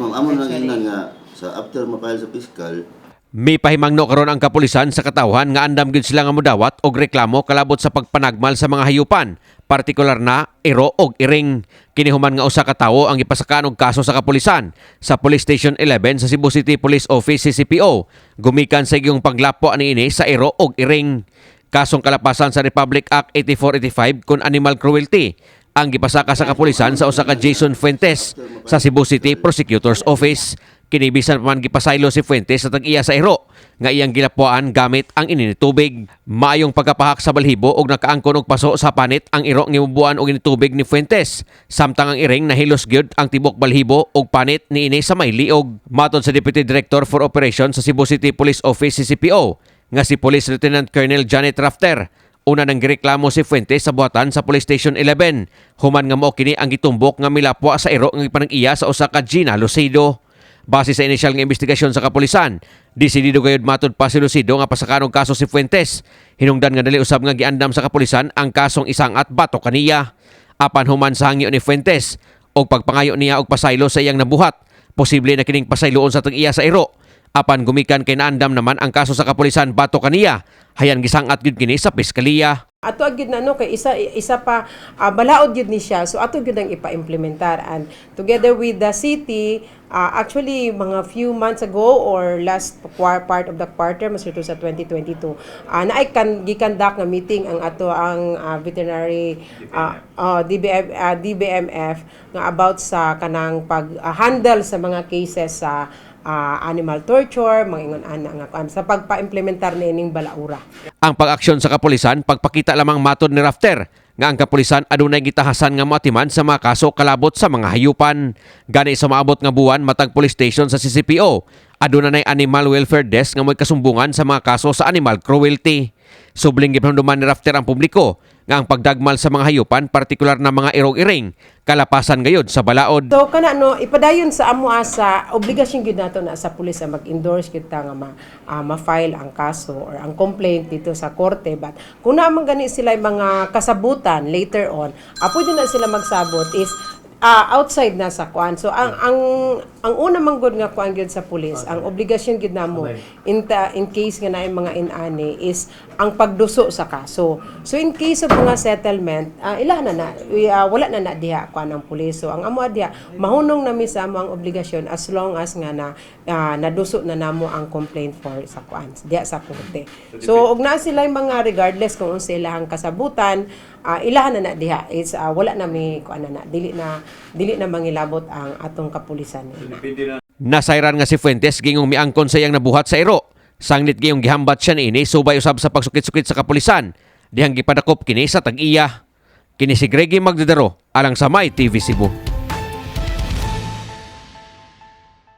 ma'am, amo lang inan nga sa after mapahal sa piskal. May pahimangno karon ang kapulisan sa katawhan nga andam gyud sila nga modawat og reklamo kalabot sa pagpanagmal sa mga hayupan, partikular na iro og iring. Kinihuman nga usa ka tawo ang ipasakaan og kaso sa kapulisan sa Police Station 11 sa Cebu City Police Office CCPO. Gumikan sa iyong paglapo niini sa iro og iring. Kasong kalapasan sa Republic Act 8485 kun animal cruelty ang gipasaka sa kapulisan sa usa ka Jason Fuentes sa Cebu City Prosecutor's Office. Kinibisan pa man gipasaylo si Fuentes sa tag-iya sa iro nga iyang gilapuan gamit ang ininitubig. Maayong pagkapahak sa balhibo og nakaangkon og paso sa panit ang iro nga imubuan og initubig ni Fuentes. Samtang ang iring nahilos gyud ang tibok balhibo og panit niini sa may liog. Matod sa Deputy Director for Operations sa Cebu City Police Office CCPO nga si Police Lieutenant Colonel Janet Rafter, una nang gireklamo si Fuentes sa buhatan sa Police Station 11. Human nga mao kini ang gitumbok nga milapwa sa iro nga ipanag-iya sa usa ka Gina Lucido. Base sa inisyal nga investigasyon sa kapulisan, desidido gayud matud pa si Lucido nga pasakan og kaso si Fuentes. Hinungdan nga dali usab nga giandam sa kapulisan ang kasong isangat bato kaniya. Apan human sa hangyo ni Fuentes og pagpangayo niya og pasaylo sa iyang nabuhat, posible na kining pasayloon sa tag-iya sa iro. Apan gumikan kay naandam naman ang kaso sa kapulisan bato kaniya, hayan gisangat gyud kini sa piskaliya. Ato agid na no kay isa pa balaod gyud ni siya, so ato gyud ang ipa-implementar, and together with the city, actually mga few months ago or last part of the quarter mas ito sa 2022 na gikandak nga meeting ang ato ang veterinary DBMF nga about sa kanang pag-handle sa mga cases sa animal torture, mga ingon ana nga sa pagpa-implementar niining balaura. Ang pag-aksyon sa kapulisan pagpakita lamang matod ni Rafter nga ang kapulisan adunay gitahasan nga moatiman sa mga kaso kalabot sa mga hayupan. Gani sa maabot nga buwan matag police station sa CCPO, aduna nay animal welfare desk nga mo'y kasumbungan sa mga kaso sa animal cruelty. Subling gipanunduman ni Rafter ang publiko nga ang pagdagmal sa mga hayupan, partikular na mga irog-iring, kalapasan gayud sa balaod. So kana no ipadayon sa amo sa obligasyon gyud nato na sa pulis nga mag-endorse kita nga ma-file ang kaso or ang complaint dito sa korte, but kung naman gani sila mga kasabutan later on, pwede na sila magsabot is outside na sa kuan. So ang una man gud nga kuan gyud sa pulis, ang obligasyon gyud namo in case nga naay mga inani is ang pagduso sa kaso. So in case of mga settlement, wala na diha kuan ang pulis. So ang amo diha mahunong nami sa amo ang obligasyon as long as nga naduso na namo ang complaint for sa kuan diha sa korte. So og na sila mga regardless kung unsa ilahang kasabutan, ilahan na diha is wala na mi kuan na dili na mangilabot ang atong kapulisan. Nasayran nga si Fuentes gingong miangkon sa iyang nabuhat sa iro. Sanglit gayong gihambat siya niini subay usab sa pagsukit-sukit sa kapulisan. Dihang gipadakop kini sa tag-iya. Kini si Greggy Magdadaro alang sa My TV Cebu.